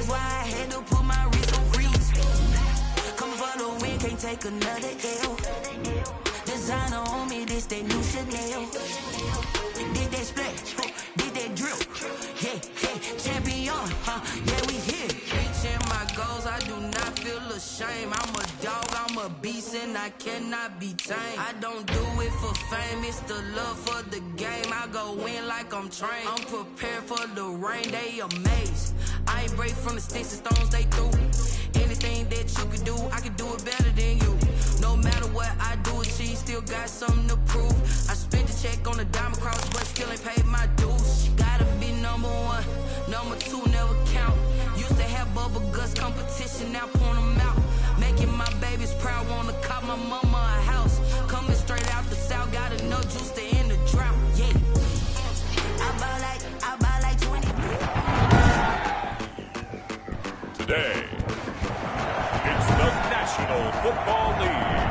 That's why I had to put my wrist on freeze. Coming for the win, can't take another L. Designer on me, this that new Chanel. Did that splash, did that drip. Yeah, champion, yeah, we here. Reaching my goals, I do not feel ashamed. I'm a dog, I'm a beast, and I cannot be tamed. I don't do it for fame, it's the love for the game. I go in like I'm trained. I'm prepared for the rain, they amazed. I ain't break from the sticks and stones they threw. Anything that you can do, I can do it better than you. No matter what I do, she still got something to prove. I spent the check on the diamond cross, but still ain't paid my dues. Gotta be number one, number two never count. Used to have bubble guts competition, now point them out. Making my babies proud, wanna cop my mama a house. Coming straight out the south, got enough juice to end the drought. Yeah, I buy like 20. Today, it's the National Football League.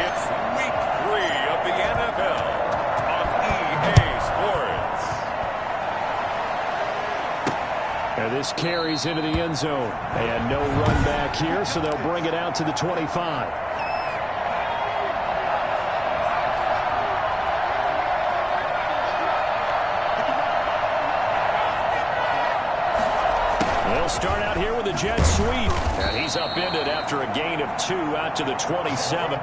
It's week 3 of the NFL on EA Sports. And this carries into the end zone. And no run back here, so they'll bring it out to the 25. They'll start out here with a jet sweep. And he's upended after a gain of 2 out to the 27.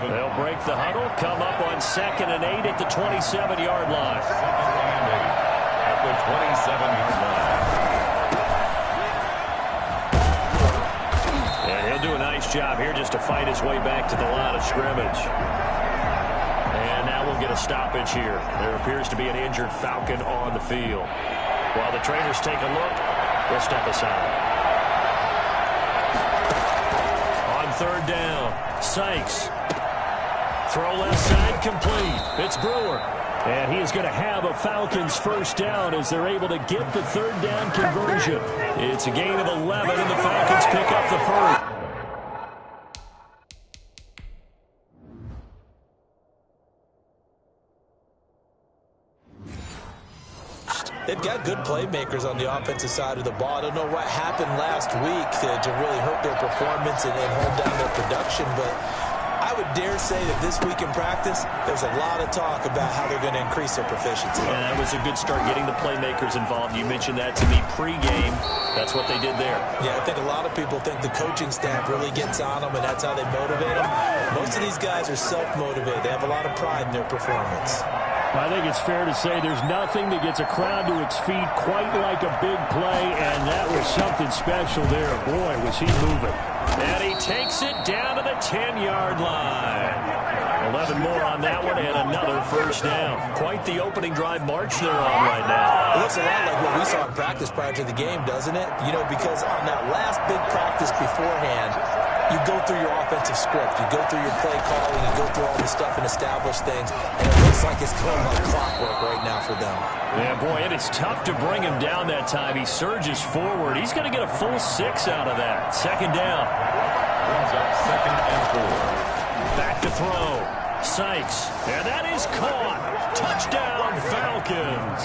They'll break the huddle, come up on 2nd and 8 at the 27-yard line. At the 27-yard line. And he'll do a nice job here just to fight his way back to the line of scrimmage. And now we'll get a stoppage here. There appears to be an injured Falcon on the field. While the trainers take a look, we'll step aside. On 3rd down, Sykes. Throw left side complete. It's Brewer. And he is going to have a Falcons first down as they're able to get the 3rd down conversion. It's a gain of 11, and the Falcons pick up the first. They've got good playmakers on the offensive side of the ball. I don't know what happened last week to really hurt their performance and hold down their production, but I would dare say that this week in practice, there's a lot of talk about how they're going to increase their proficiency. Yeah, that was a good start getting the playmakers involved. You mentioned that to me pregame. That's what they did there. Yeah, I think a lot of people think the coaching staff really gets on them, and that's how they motivate them. Most of these guys are self-motivated. They have a lot of pride in their performance. I think it's fair to say there's nothing that gets a crowd to its feet quite like a big play, and that was something special there. Boy, was he moving. And he takes it down to the 10-yard line. 11 more on that one, and another first down. Quite the opening drive march they're on right now. It looks a lot like what we saw in practice prior to the game, doesn't it? You know, because on that last big practice beforehand, you go through your offensive script, you go through your play calling, you go through all the stuff and establish things, and it looks like it's going like clockwork right now for them. Yeah, boy, it is tough to bring him down that time. He surges forward. He's going to get a full 6 out of that. 2nd down. Brings up 2nd and 4. Back to throw. Sykes. And that is caught. Touchdown, Falcons.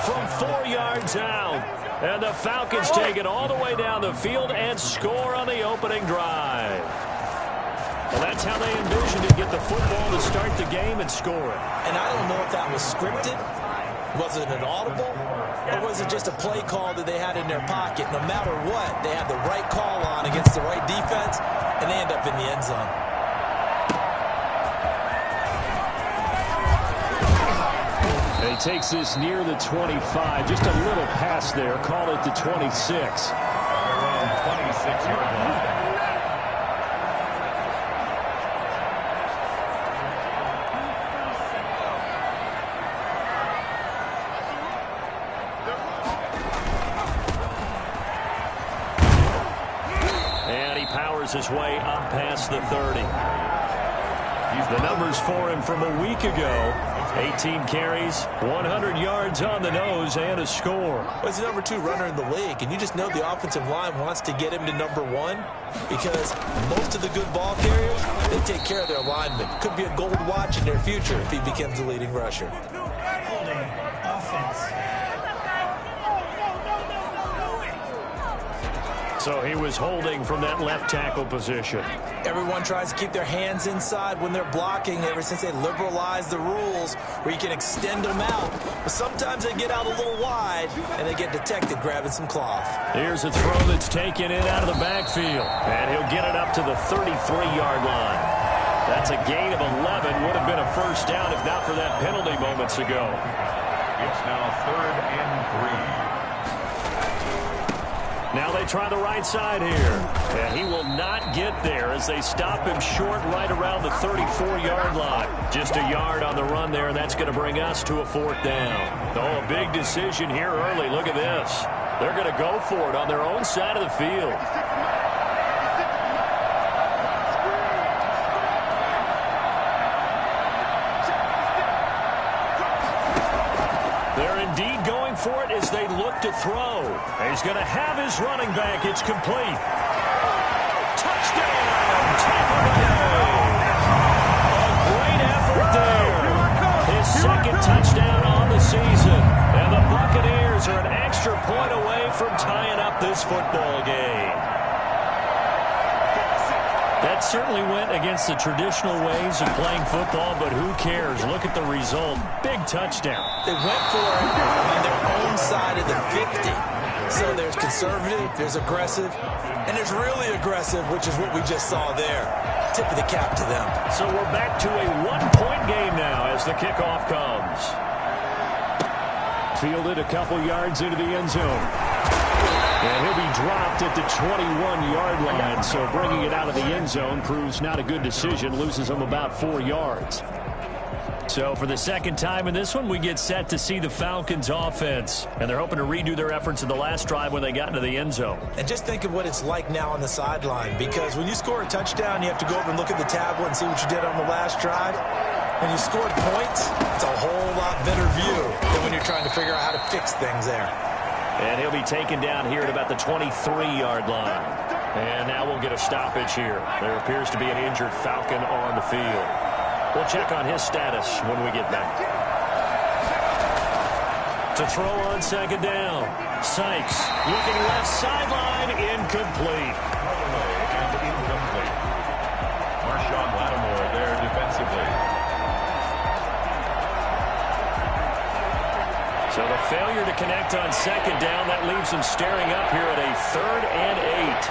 From 4 yards out. And the Falcons take it all the way down the field and score on the opening drive. Well, that's how they envisioned it. Get the football to start the game and score it. And I don't know if that was scripted. Was it an audible? Or was it just a play call that they had in their pocket? No matter what, they had the right call on against the right defense. in the end zone. And he takes this near the 25. Just a little pass there. Call it the 26. Around 26-yard line. His way up past the 30. The numbers for him from a week ago: 18 carries, 100 yards on the nose, and a score. Well, he's the number 2 runner in the league, and you just know the offensive line wants to get him to number 1 because most of the good ball carriers, they take care of their linemen. Could be a gold watch in their future if he becomes the leading rusher. So he was holding from that left tackle position. Everyone tries to keep their hands inside when they're blocking ever since they liberalized the rules where you can extend them out. But sometimes they get out a little wide and they get detected grabbing some cloth. Here's a throw that's taken in out of the backfield. And he'll get it up to the 33-yard line. That's a gain of 11. Would have been a first down if not for that penalty moments ago. It's now 3rd and 3. Now they try the right side here. And he will not get there as they stop him short right around the 34-yard line. Just a yard on the run there, and that's going to bring us to a 4th down. Oh, a big decision here early. Look at this. They're going to go for it on their own side of the field. They're indeed going for it as they look to throw. He's going to have his running back. It's complete. Touchdown, Tampa Bay. A great effort there. His second touchdown on the season. And the Buccaneers are an extra point away from tying up this football game. That certainly went against the traditional ways of playing football, but who cares? Look at the result. Big touchdown. They went for it on their own side of the 50. So there's conservative, there's aggressive, and there's really aggressive, which is what we just saw there. Tip of the cap to them. So we're back to a one-point game now as the kickoff comes. Fielded a couple yards into the end zone. And he'll be dropped at the 21-yard line, so bringing it out of the end zone proves not a good decision, loses him about 4 yards. So for the second time in this one, we get set to see the Falcons offense, and they're hoping to redo their efforts in the last drive when they got into the end zone. And just think of what it's like now on the sideline, because when you score a touchdown, you have to go over and look at the tablet and see what you did on the last drive. When you scored points, it's a whole lot better view than when you're trying to figure out how to fix things there. And he'll be taken down here at about the 23-yard line. And now we'll get a stoppage here. There appears to be an injured Falcon on the field. We'll check on his status when we get back. To throw on second down. Sykes looking left sideline, incomplete. Marshawn Lattimore there defensively. So the failure to connect on second down, that leaves him staring up here at a 3rd and 8.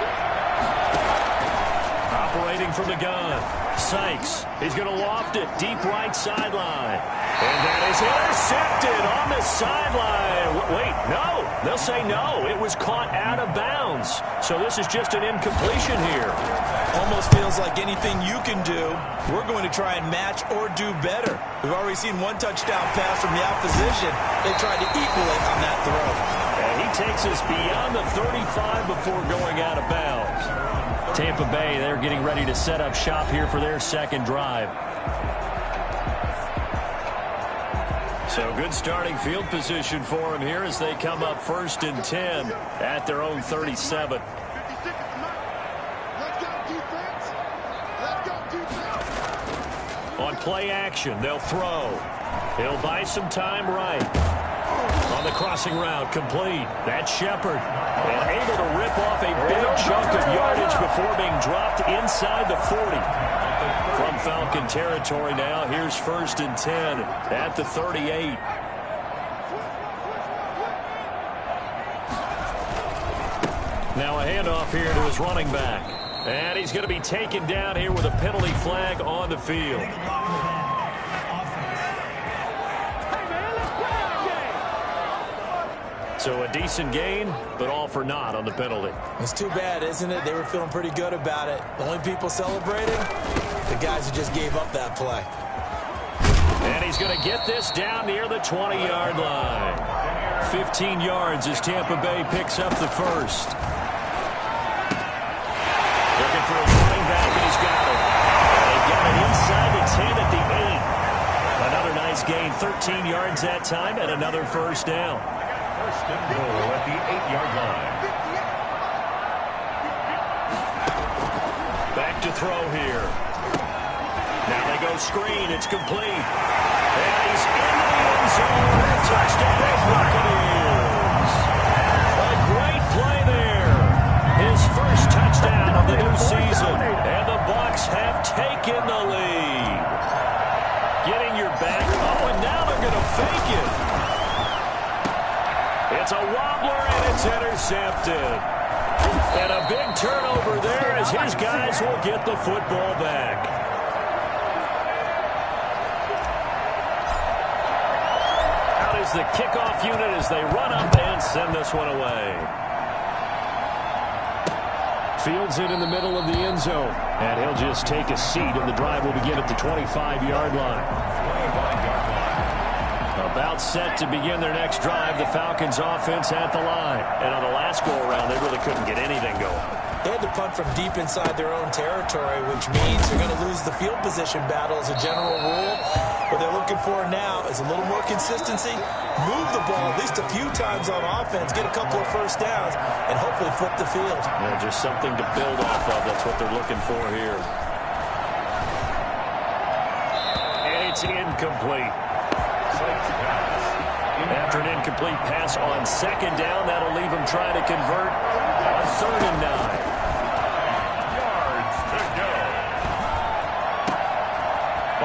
Operating from the gun. Sykes, he's going to loft it deep right sideline. And that is intercepted on the sideline. Wait, no. They'll say no. It was caught out of bounds. So this is just an incompletion here. Almost feels like anything you can do, we're going to try and match or do better. We've already seen one touchdown pass from the opposition. They tried to equal it on that throw. And he takes us beyond the 35 before going out of bounds. Tampa Bay, they're getting ready to set up shop here for their second drive. So good starting field position for them here as they come up 1st and 10 at their own 37. On play action, they'll throw. He'll buy some time right. On the crossing route, complete. That's Shepard. And able to rip off a big chunk of yardage before being dropped inside the 40. From Falcon territory now, here's 1st and 10 at the 38. Now a handoff here to his running back. And he's going to be taken down here with a penalty flag on the field. So a decent gain, but all for naught on the penalty. It's too bad, isn't it? They were feeling pretty good about it. The only people celebrating, the guys who just gave up that play. And he's going to get this down near the 20-yard line. 15 yards as Tampa Bay picks up the first. Looking for his running back, and he's got it. They've got it inside the 10 at the 8. Another nice gain, 13 yards that time, and another first down. First and goal at the 8-yard line. Back to throw here. Now they go screen. It's complete. And he's into the end zone. Touchdown, Buccaneers. A great play there. His first touchdown of the new season. And the Bucs have taken the lead. Getting your back. Oh, and now they're going to fake it. It's a wobbler, and it's intercepted. And a big turnover there as his guys will get the football back. Out is the kickoff unit as they run up and send this one away. Fields it in the middle of the end zone. And he'll just take a seat, and the drive will begin at the 25-yard line. About set to begin their next drive. The Falcons offense at the line. And on the last go-around, they really couldn't get anything going. They had to punt from deep inside their own territory, which means they're going to lose the field position battle as a general rule. What they're looking for now is a little more consistency, move the ball at least a few times on offense, get a couple of first downs, and hopefully flip the field. Yeah, just something to build off of. That's what they're looking for here. And it's incomplete. After an incomplete pass on second down, that'll leave him trying to convert on 3rd and 9. Yards to go.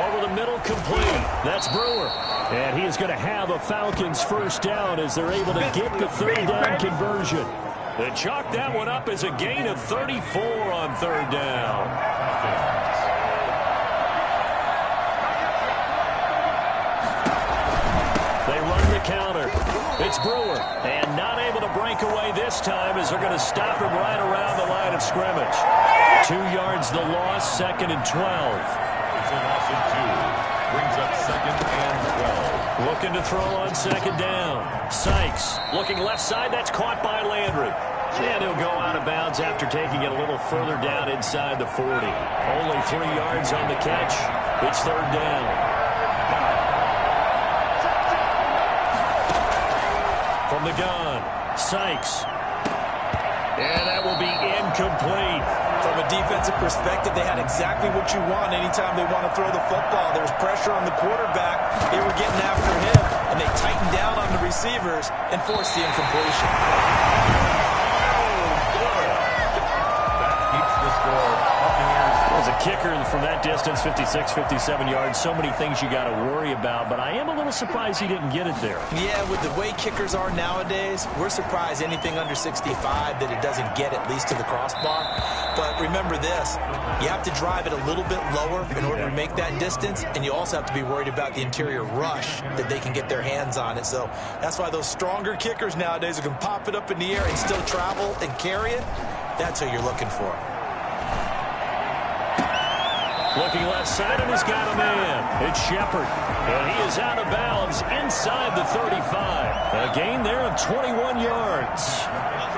Over the middle, complete. That's Brewer. And he is going to have a Falcons first down as they're able to get the 3rd down conversion. They chalk that one up as a gain of 34 on 3rd down. Counter. It's Brewer. And not able to break away this time as they're going to stop him right around the line of scrimmage. 2 yards the loss, 2nd and 12. It's a loss of 2. Brings up 2nd and 12. Looking to throw on 2nd down. Sykes looking left side. That's caught by Landry. And he'll go out of bounds after taking it a little further down inside the 40. Only 3 yards on the catch. It's 3rd down. From the gun, Sykes. And that will be incomplete. From a defensive perspective, they had exactly what you want anytime they want to throw the football. There was pressure on the quarterback. They were getting after him, and they tightened down on the receivers and forced the incompletion. That keeps the score. As a kicker from that distance, 56, 57 yards, so many things you got to worry about, but I am a little surprised he didn't get it there. Yeah, with the way kickers are nowadays, we're surprised anything under 65 that it doesn't get at least to the crossbar. But remember this, you have to drive it a little bit lower in order to make that distance, and you also have to be worried about the interior rush that they can get their hands on it. So that's why those stronger kickers nowadays who can pop it up in the air and still travel and carry it, that's who you're looking for. Looking left side, and he's got a man. It's Shepard. And he is out of bounds inside the 35. A gain there of 21 yards.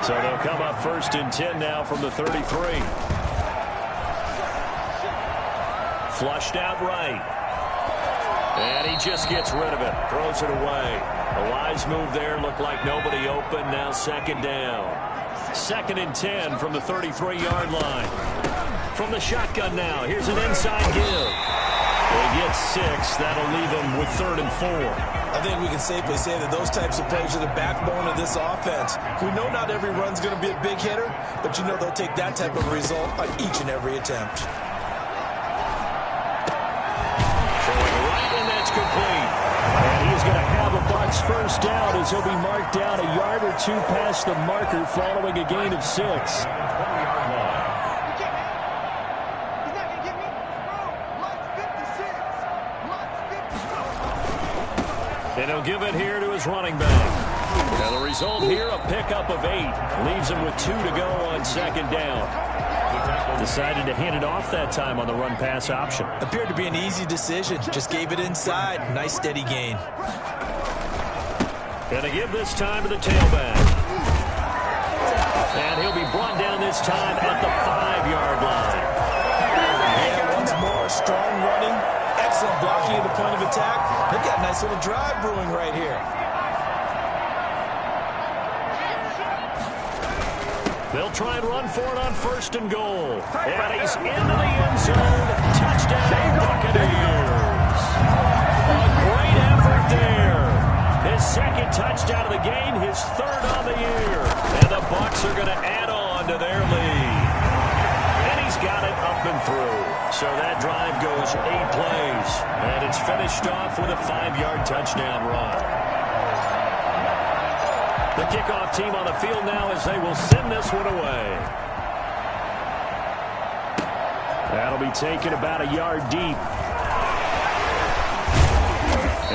So they'll come up 1st and 10 now from the 33. Flushed out right. And he just gets rid of it. Throws it away. A wise move there. Looked like nobody open. Now 2nd down. 2nd and 10 from the 33-yard line. From the shotgun now. Here's an inside give. They get 6. That'll leave them with 3rd and 4. I think we can safely say that those types of plays are the backbone of this offense. We know not every run's going to be a big hitter, but you know they'll take that type of result on each and every attempt. Throwing right, and that's complete. And he's going to have a Bucs first down as he'll be marked down a yard or 2 past the marker following a gain of 6. And he'll give it here to his running back. And the result here, a pickup of 8. Leaves him with 2 to go on second down. Decided to hand it off that time on the run-pass option. Appeared to be an easy decision. Just gave it inside. Nice steady gain. Gonna give this time to the tailback. And he'll be brought down this time at the 5-yard line. And once more, strong running. Excellent blocking at the point of attack. They've got a nice little drive brewing right here. They'll try and run for it on 1st and goal. And he's into the end zone. Touchdown, Buccaneers. A great effort there. His 2nd touchdown of the game, his 3rd on the year. And the Bucs are going to add on to their lead. And he's got it up and through. So that drive goes 8 plays. And it's finished off with a 5-yard touchdown run. The kickoff team on the field now as they will send this one away. That'll be taken about a yard deep.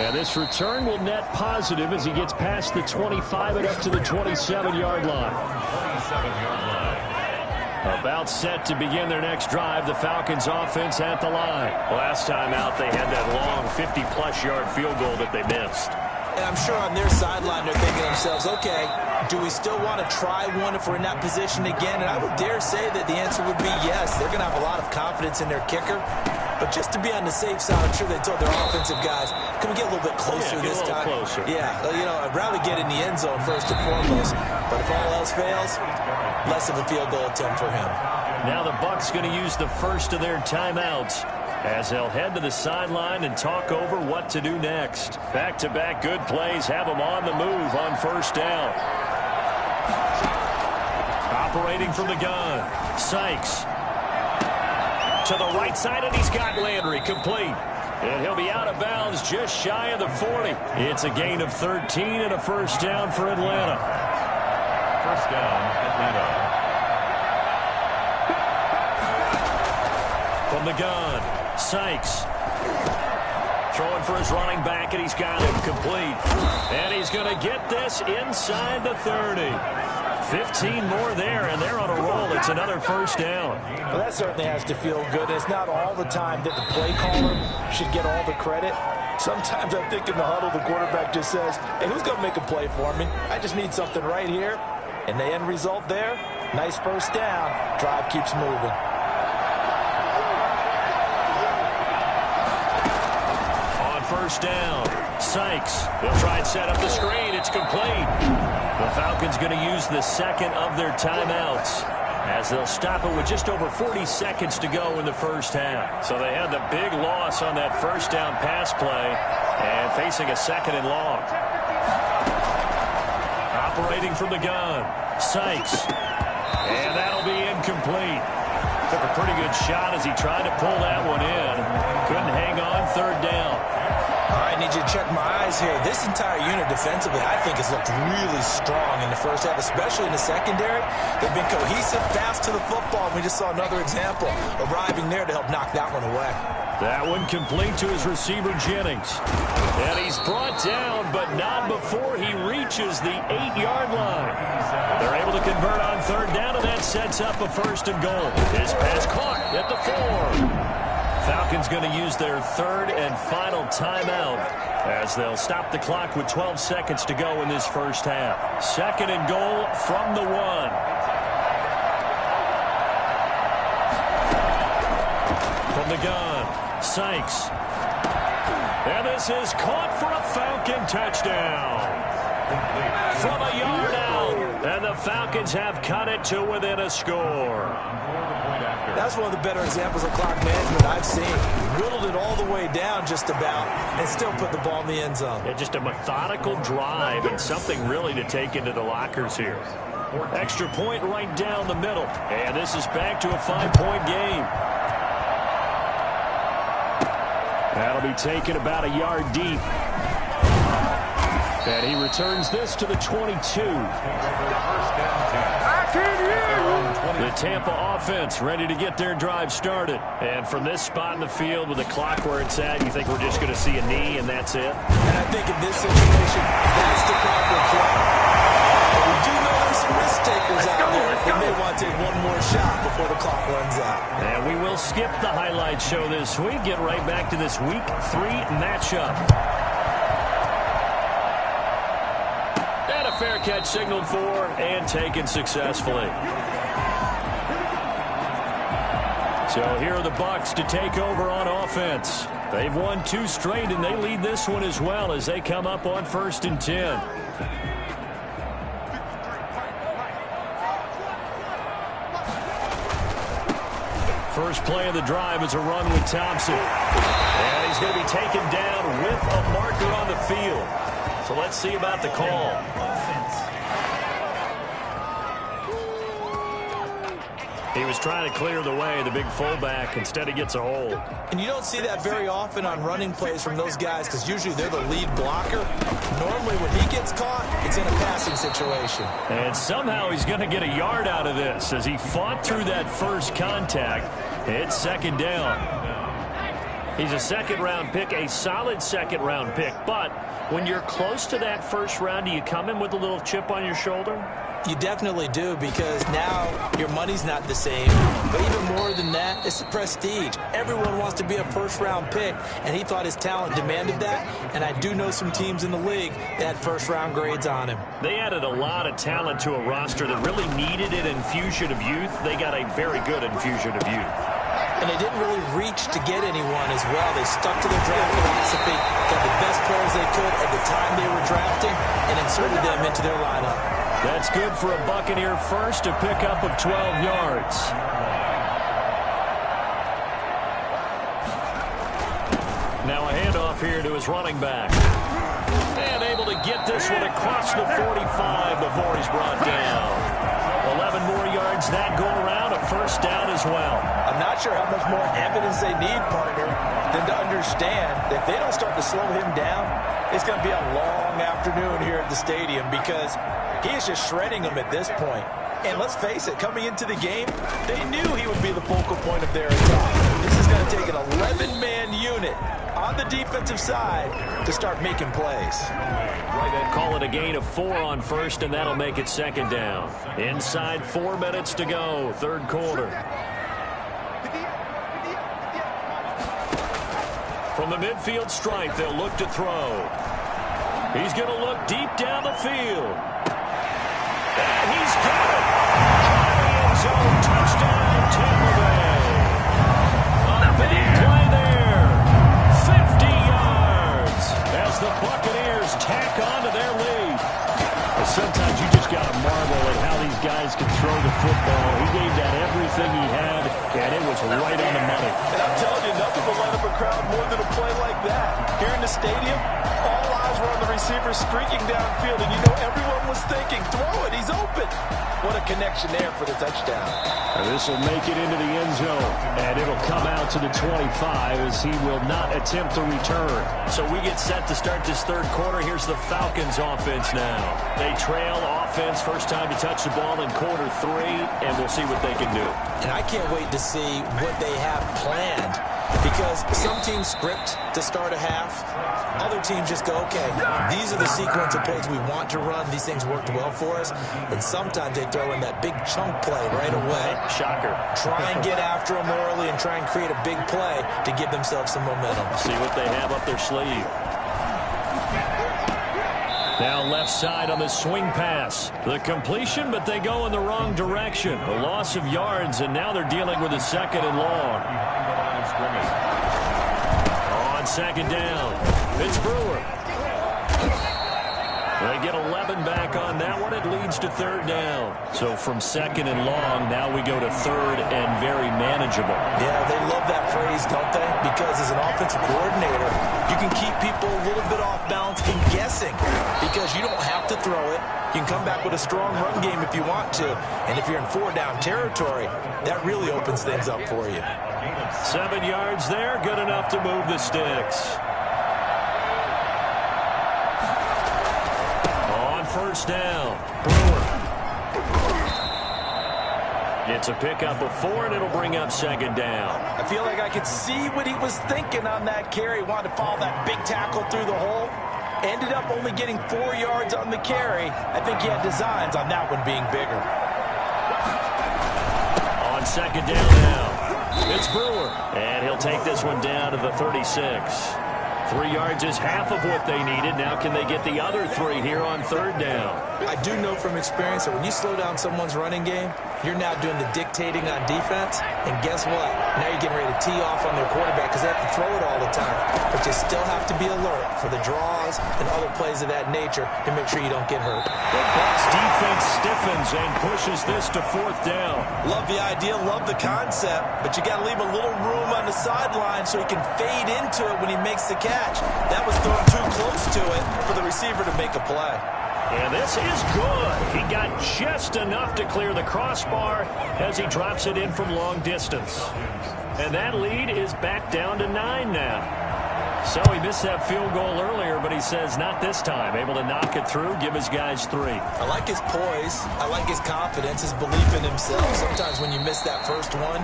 And this return will net positive as he gets past the 25 and up to the 27-yard line. 27-yard line. About set to begin their next drive, the Falcons offense at the line. Last time out, they had that long 50-plus yard field goal that they missed. And I'm sure on their sideline they're thinking to themselves, okay, do we still want to try one if we're in that position again? And I would dare say that the answer would be yes. They're going to have a lot of confidence in their kicker. But just to be on the safe side, I'm sure they told their offensive guys, can we get a little bit closer this time? Closer. Yeah, you know, I'd rather get in the end zone first and foremost. But if all else fails, less of a field goal attempt for him. Now the Bucs going to use the first of their timeouts as they'll head to the sideline and talk over what to do next. Back-to-back good plays have them on the move on 1st down. Operating from the gun, Sykes. To the right side, and he's got Landry complete. And he'll be out of bounds just shy of the 40. It's a gain of 13 and a 1st down for Atlanta. 1st down, Atlanta. From the gun, Sykes. Throwing for his running back, and he's got him complete. And he's going to get this inside the 30. 15 more there, and they're on a roll. It's another 1st down. Well, that certainly has to feel good. It's not all the time that the play caller should get all the credit. Sometimes I think in the huddle, the quarterback just says, hey, who's going to make a play for me? I just need something right here. And the end result there, nice 1st down. Drive keeps moving. On 1st down, Sykes. They'll try and set up the screen. It's complete. The Falcons going to use the 2nd of their timeouts as they'll stop it with just over 40 seconds to go in the 1st half. So they had the big loss on that 1st down pass play and facing a 2nd and long. Operating from the gun, Sykes. And that'll be incomplete. Took a pretty good shot as he tried to pull that one in. Couldn't hang on 3rd down. All right, I need you to check my eyes here. This entire unit defensively, I think, has looked really strong in the 1st half, especially in the secondary. They've been cohesive, fast to the football. We just saw another example arriving there to help knock that one away. That one complete to his receiver, Jennings. And he's brought down, but not before he reaches the 8-yard line. They're able to convert on 3rd down, and that sets up a 1st and goal. His pass caught at the 4. Falcons going to use their 3rd and final timeout as they'll stop the clock with 12 seconds to go in this 1st half. 2nd and goal from the 1. From the gun, Sykes. And this is caught for a Falcon touchdown. From a yard out, and the Falcons have cut it to within a score. That's one of the better examples of clock management I've seen. Whittled it all the way down just about and still put the ball in the end zone. Yeah, just a methodical drive and something really to take into the lockers here. Extra point right down the middle. And this is back to a 5-point game. That'll be taken about a yard deep. And he returns this to the 22. The Tampa offense ready to get their drive started. And from this spot in the field with the clock where it's at, you think we're just going to see a knee and that's it? And I think in this situation, that's the proper play. But we do know there's some risk takers out there. They may want to take one more shot before the clock runs out. And we will skip the highlight show this week. Get right back to this Week 3 matchup. And a fair catch signaled for and taken successfully. So here are the Bucs to take over on offense. They've won 2 straight, and they lead this one as well as they come up on 1st and 10. First play of the drive is a run with Thompson. And he's going to be taken down with a marker on the field. So let's see about the call. He was trying to clear the way, the big fullback. Instead, he gets a hold. And you don't see that very often on running plays from those guys because usually they're the lead blocker. Normally, when he gets caught, it's in a passing situation. And somehow he's going to get a yard out of this as he fought through that first contact. It's 2nd down. He's a 2nd-round pick, a solid 2nd-round pick. But when you're close to that first round, do you come in with a little chip on your shoulder? You definitely do, because now your money's not the same. But even more than that, it's the prestige. Everyone wants to be a first-round pick, and he thought his talent demanded that. And I do know some teams in the league that had first-round grades on him. They added a lot of talent to a roster that really needed an infusion of youth. They got a very good infusion of youth. And they didn't really reach to get anyone as well. They stuck to their draft philosophy, got the best players they could at the time they were drafting, and inserted them into their lineup. That's good for a Buccaneer first, a pickup of 12 yards. Now a handoff here to his running back. And able to get this one across the 45 before he's brought down. 11 more yards that go around, a 1st down as well. I'm not sure how much more evidence they need, partner, than to understand that if they don't start to slow him down, it's going to be a long afternoon here at the stadium because he is just shredding them at this point. And let's face it, coming into the game, they knew he would be the focal point of their attack. This is going to take an 11-man unit on the defensive side to start making plays. Call it a gain of 4 on 1st, and that'll make it 2nd down. Inside 4 minutes to go, 3rd quarter. From the midfield stripe, they'll look to throw. He's going to look deep down the field. And he's got it. End zone touchdown, Tampa Bay. A big play there. 50 yards as the Buccaneers tack on to their lead. Sometimes you just got to marvel at how these guys can throw the football. He gave that everything he had, and it was right on the money. And I'm telling you, nothing will light up a crowd more than a play like that. Here in the stadium, all eyes were on the receiver streaking downfield, and you know everyone was thinking, throw it, he's open. What a connection there for the touchdown. This will make it into the end zone, and it'll come out to the 25 as he will not attempt to return. So we get set to start this 3rd quarter. Here's the Falcons offense now. They trail offense, first time to touch the ball in quarter 3, and we'll see what they can do. And I can't wait to see what they have planned, because some teams script to start a half. Other teams just go, okay, these are the sequence of plays we want to run. These things worked well for us. And sometimes they throw in that big chunk play right away. Shocker. Try and get after them early and try and create a big play to give themselves some momentum. See what they have up their sleeve. Now left side on the swing pass. The completion, but they go in the wrong direction. A loss of yards, and now they're dealing with a 2nd and long. On 2nd down, it's Brewer. They get 11 back on that one. It leads to 3rd down. So from 2nd and long, now we go to 3rd and very manageable. Yeah, they love that phrase, don't they? Because as an offensive coordinator, you can keep people a little bit off balance and guessing because you don't have to throw it. You can come back with a strong run game if you want to. And if you're in 4-down territory, that really opens things up for you. 7 yards there, good enough to move the sticks. On 1st down, Brewer. It's a pickup of 4, and it'll bring up second down. I feel like I could see what he was thinking on that carry. Wanted to follow that big tackle through the hole. Ended up only getting 4 yards on the carry. I think he had designs on that one being bigger. On second down now, it's Brewer. And he'll take this one down to the 36. 3 yards is half of what they needed. Now can they get the other 3 here on third down? I do know from experience that when you slow down someone's running game, you're now doing the dictating on defense. And guess what? Now you're getting ready to tee off on their quarterback because they have to throw it all the time. But you still have to be alert for the draws and other plays of that nature to make sure you don't get hurt. The Bucs defense stiffens and pushes this to fourth down. Love the idea, love the concept, but you got to leave a little room on the sideline so he can fade into it when he makes the catch. That was thrown too close to it for the receiver to make a play. And this is good. He got just enough to clear the crossbar as he drops it in from long distance. And that lead is back down to 9 now. So he missed that field goal earlier, but he says not this time. Able to knock it through, give his guys 3. I like his poise. I like his confidence, his belief in himself. Sometimes when you miss that first one,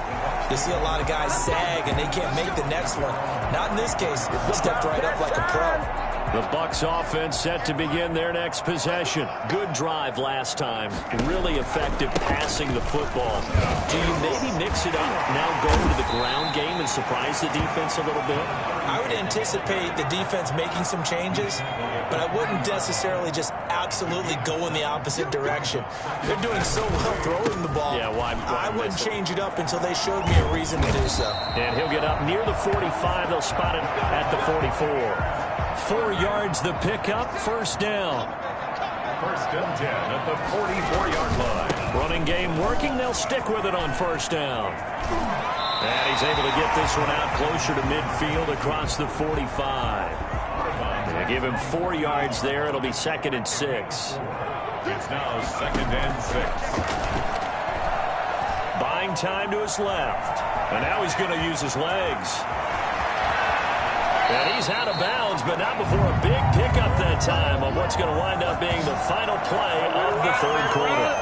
you see a lot of guys sag and they can't make the next one. Not in this case. Stepped right up like a pro. The Bucs offense set to begin their next possession. Good drive last time. Really effective passing the football. Do you maybe mix it up, now go to the ground game and surprise the defense a little bit? I would anticipate the defense making some changes, but I wouldn't necessarily just absolutely go in the opposite direction. They're doing so well throwing the ball. Yeah, why I wouldn't change it up until they showed me a reason to do so. And he'll get up near the 45. They'll spot it at the 44. 4 yards the pickup, first down. First and 10 at the 44-yard line. Running game working. They'll stick with it on first down. And he's able to get this one out closer to midfield across the 45. They give him 4 yards there. It'll be second and 6. It's now second and 6. Buying time to his left. And now he's going to use his legs. And he's out of bounds, but not before a big pickup that time on what's going to wind up being the final play of the third quarter.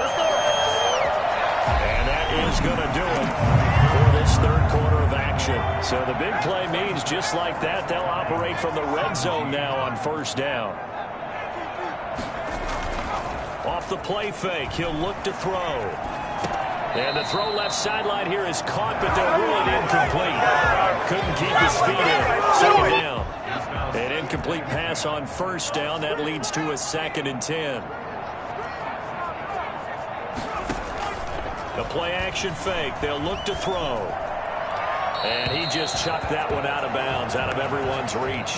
And that is going to do it for this third quarter of action. So the big play means just like that, they'll operate from the red zone now on first down. Off the play fake, he'll look to throw. And the throw left sideline here is caught, but they'll rule it incomplete. Couldn't keep his feet in. Second down. An incomplete pass on first down. That leads to a second and 10. The play action fake. They'll look to throw. And he just chucked that one out of bounds, out of everyone's reach.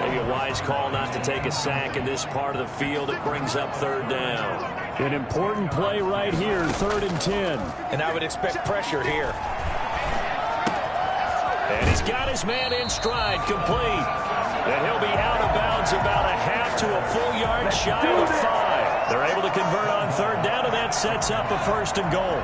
Maybe a wise call not to take a sack in this part of the field. It brings up third down. An important play right here, third and 10. And I would expect pressure here. And he's got his man in stride, complete. And he'll be out of bounds about a half to a full yard shy of 5. They're able to convert on third down, and that sets up a first and goal.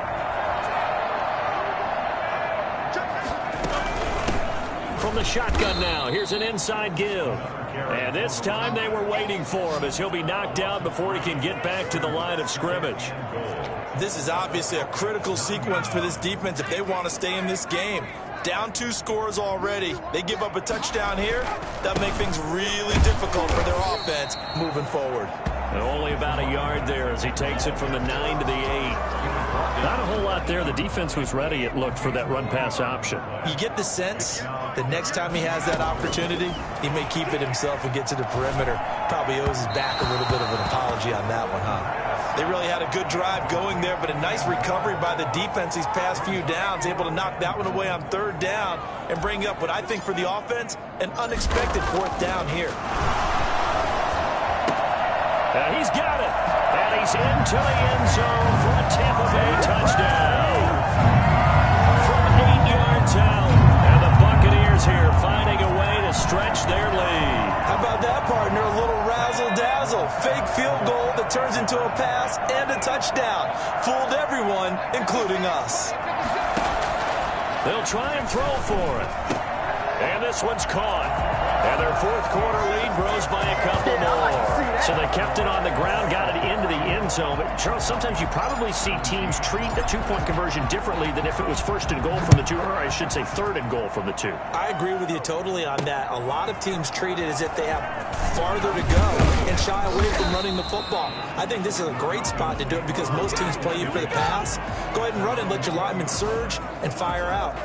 From the shotgun now, here's an inside give. And this time they were waiting for him as he'll be knocked out before he can get back to the line of scrimmage. This is obviously a critical sequence for this defense if they want to stay in this game. Down 2 scores already. They give up a touchdown here. That'll make things really difficult for their offense moving forward. And only about a yard there as he takes it from the 9 to the 8. Not a whole lot there. The defense was ready, it looked, for that run-pass option. You get the sense that next time he has that opportunity, he may keep it himself and get to the perimeter. Probably owes his back a little bit of an apology on that one, huh? They really had a good drive going there, but a nice recovery by the defense these past few downs, able to knock that one away on third down and bring up what I think for the offense, an unexpected fourth down here. And he's got it. And he's into the end zone for a Tampa Bay touchdown. From 8 yards out. And the Buccaneers here finding a way to stretch their lead. How about that, partner? A little razzle-dazzle. Fake field goal that turns into a pass and a touchdown. Fooled everyone, including us. They'll try and throw for it. And this one's caught. And their fourth quarter lead grows by a couple more. So they kept it on the ground, got it into the end zone. But, Charles, sometimes you probably see teams treat a two-point conversion differently than if it was first and goal from the 2, or I should say third and goal from the 2. I agree with you totally on that. A lot of teams treat it as if they have farther to go and shy away from running the football. I think this is a great spot to do it because most teams play you for the pass. Go ahead and run it, let your linemen surge, and fire out.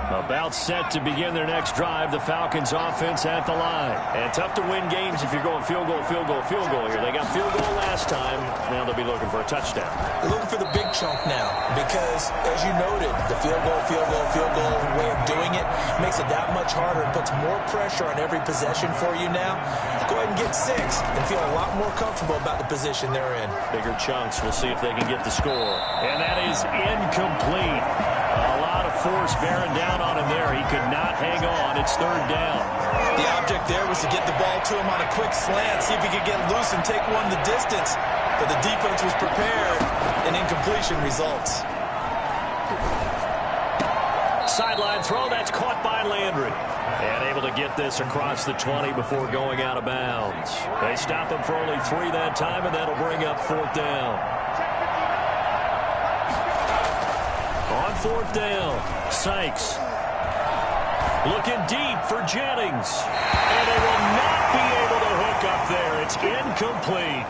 About set to begin their next drive, the Falcons offense at the line. And tough to win games if you're going field goal, field goal, field goal here. They got field goal last time. Now they'll be looking for a touchdown. They're looking for the big chunk now because, as you noted, the field goal, field goal, field goal way of doing it makes it that much harder and puts more pressure on every possession for you now. Go ahead and get 6 and feel a lot more comfortable about the position they're in. Bigger chunks. We'll see if they can get the score. And that is incomplete. A lot of force bearing down on him there. He could not hang on. It's third down. The object there was to get the ball to him on a quick slant, see if he could get loose and take one the distance. But the defense was prepared, and incompletion results. Sideline throw. That's caught by Landry. And able to get this across the 20 before going out of bounds. They stop him for only 3 that time, and that'll bring up fourth down. On fourth down, Sykes looking deep for Jennings. And they will not be able to hook up there. It's incomplete.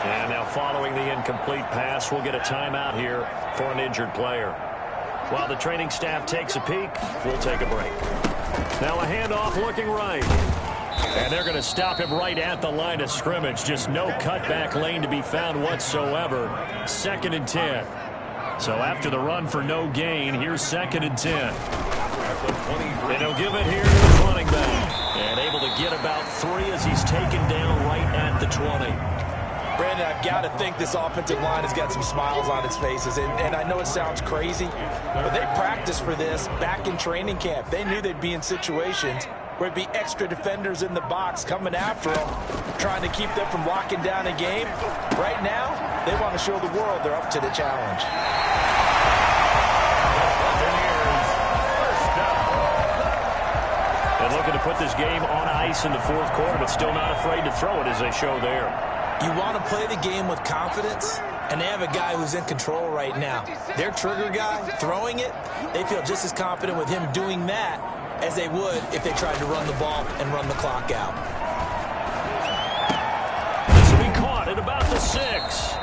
And now following the incomplete pass, we'll get a timeout here for an injured player. While the training staff takes a peek, we'll take a break. Now a handoff looking right. And they're going to stop him right at the line of scrimmage. Just no cutback lane to be found whatsoever. 2nd and 10. So after the run for no gain, here's 2nd and 10. And he'll give it here to the running back. And able to get about 3 as he's taken down right at the 20. Brandon, I've got to think this offensive line has got some smiles on its faces. And I know it sounds crazy, but they practiced for this back in training camp. They knew they'd be in situations where it'd be extra defenders in the box coming after them, trying to keep them from locking down a game. Right now, they want to show the world they're up to the challenge. And looking to put this game on ice in the fourth quarter, but still not afraid to throw it as they show there. You want to play the game with confidence, and they have a guy who's in control right now. Their trigger guy, throwing it, they feel just as confident with him doing that as they would if they tried to run the ball and run the clock out. This will be caught at about the 6.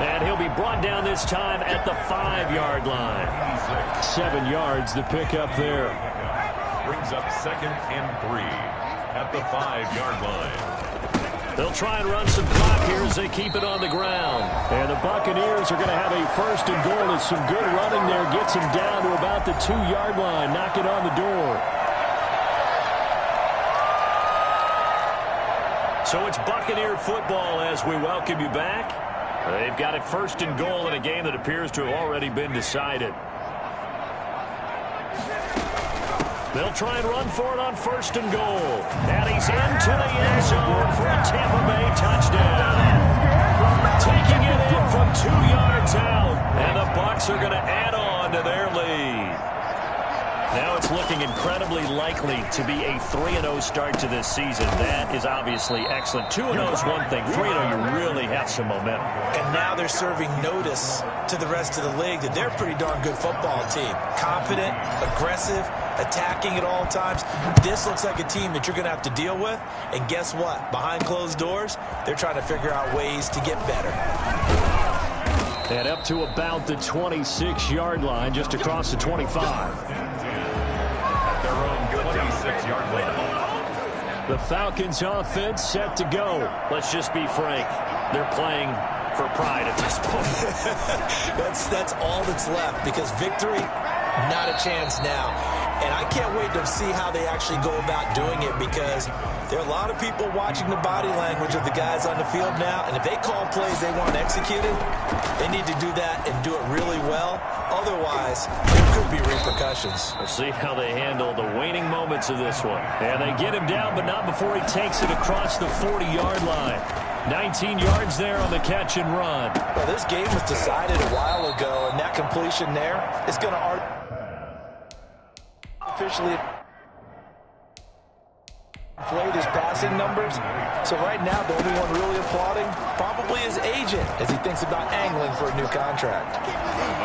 And he'll be brought down this time at the 5-yard line. 7 yards the pickup there. Brings up 2nd and 3 at the 5-yard line. They'll try and run some clock here as they keep it on the ground. And the Buccaneers are going to have a 1st and goal. As some good running there gets him down to about the 2-yard line. Knock it on the door. So it's Buccaneer football as we welcome you back. They've got it 1st and goal in a game that appears to have already been decided. They'll try and run for it on 1st and goal. And he's into the end zone for a Tampa Bay touchdown. Taking it in from 2 yards out. And the Bucs are going to add on to their lead. Now it's looking incredibly likely to be a 3-0 start to this season. That is obviously excellent. 2-0 is one thing. 3-0, you really have some momentum. And now they're serving notice to the rest of the league that they're a pretty darn good football team. Confident, aggressive, attacking at all times. This looks like a team that you're going to have to deal with. And guess what? Behind closed doors, they're trying to figure out ways to get better. And up to about the 26-yard line, just across the 25. Their own 26-yard line. The Falcons offense set to go. Let's just be frank. They're playing for pride at this point. That's all that's left because victory, not a chance now. And I can't wait to see how they actually go about doing it because there are a lot of people watching the body language of the guys on the field now. And if they call plays they want executed, they need to do that and do it really well. Otherwise, there could be repercussions. We'll see how they handle the waning moments of this one. And they get him down, but not before he takes it across the 40-yard line. 19 yards there on the catch and run. Well, this game was decided a while ago, and that completion there is going to artificially inflate his passing numbers. So right now, the only one really applauding probably his agent as he thinks about angling for a new contract.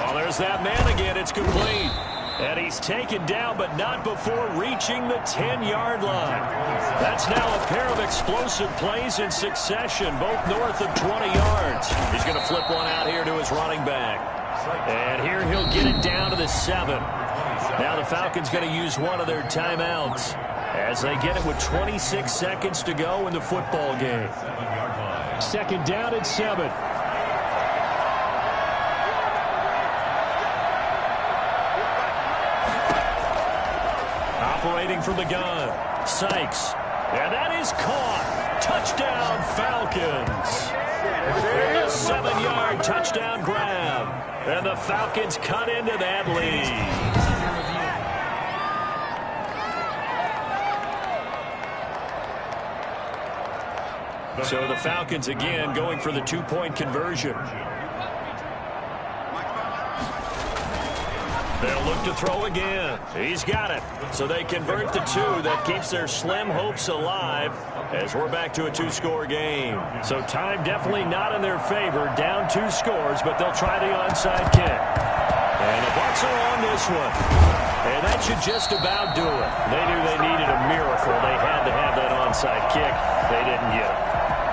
Oh, there's that man again. It's complete. And he's taken down, but not before reaching the 10-yard line. That's now a pair of explosive plays in succession, both north of 20 yards. He's going to flip one out here to his running back. And here he'll get it down to the 7. Now the Falcons going to use one of their timeouts as they get it with 26 seconds to go in the football game. Second down at 7. Operating from the gun, Sykes. And that is caught. Touchdown, Falcons. A 7-yard touchdown grab. And the Falcons cut into that lead. So the Falcons again going for the 2-point conversion. They'll look to throw again. He's got it. So they convert the 2. That keeps their slim hopes alive as we're back to a 2-score game. So time definitely not in their favor. Down 2 scores, but they'll try the onside kick. And the Bucs are on this one. And that should just about do it. They knew they needed a miracle. They had to have that onside kick. They didn't get it.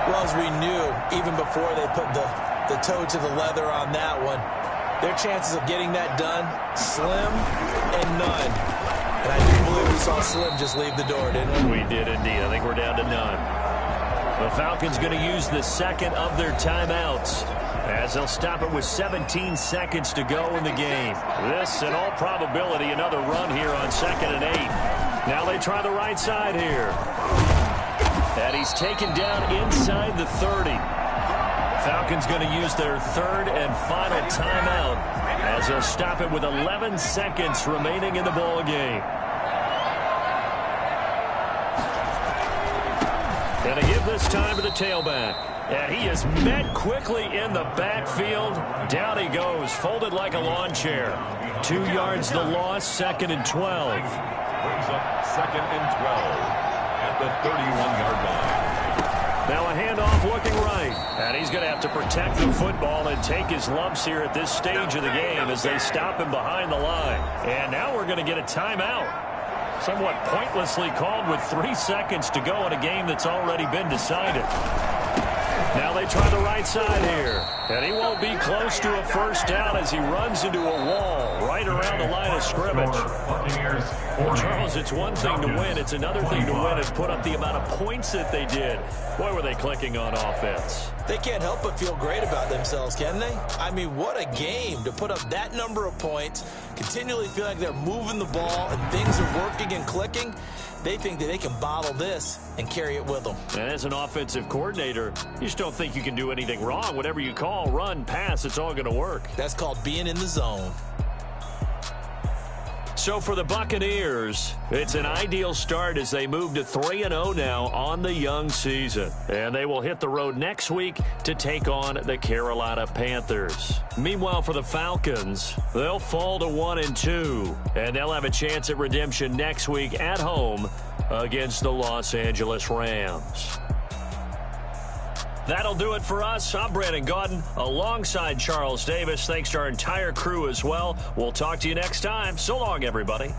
Well, as we knew, even before they put the toe to the leather on that one, their chances of getting that done, slim and none. And I do believe we saw Slim just leave the door, didn't we? We did indeed. I think we're down to none. The Falcons going to use the second of their timeouts as they'll stop it with 17 seconds to go in the game. This, in all probability, another run here on 2nd and 8. Now they try the right side here. And he's taken down inside the 30. Falcons going to use their third and final timeout as they'll stop it with 11 seconds remaining in the ball game. And to give this time to the tailback. And he is met quickly in the backfield. Down he goes, folded like a lawn chair. 2 yards the loss, 2nd and 12. Brings up 2nd and 12 at the 31-yard line. Now a handoff looking right. And he's going to have to protect the football and take his lumps here at this stage of the game as they stop him behind the line. And now we're going to get a timeout. Somewhat pointlessly called with 3 seconds to go in a game that's already been decided. Now they try the right side here. And he won't be close to a first down as he runs into a wall right around the line of scrimmage. Well, Charles, it's one thing to win. It's another thing to win and put up the amount of points that they did. Boy, were they clicking on offense. They can't help but feel great about themselves, can they? I mean, what a game to put up that number of points, continually feel like they're moving the ball and things are working and clicking. They think that they can bottle this and carry it with them. And as an offensive coordinator, you just don't think you can do anything wrong. Whatever you call, run, pass, it's all going to work. That's called being in the zone. So for the Buccaneers, it's an ideal start as they move to 3-0 now on the young season. And they will hit the road next week to take on the Carolina Panthers. Meanwhile, for the Falcons, they'll fall to 1-2. And they'll have a chance at redemption next week at home against the Los Angeles Rams. That'll do it for us. I'm Brandon Gaudin alongside Charles Davis. Thanks to our entire crew as well. We'll talk to you next time. So long, everybody.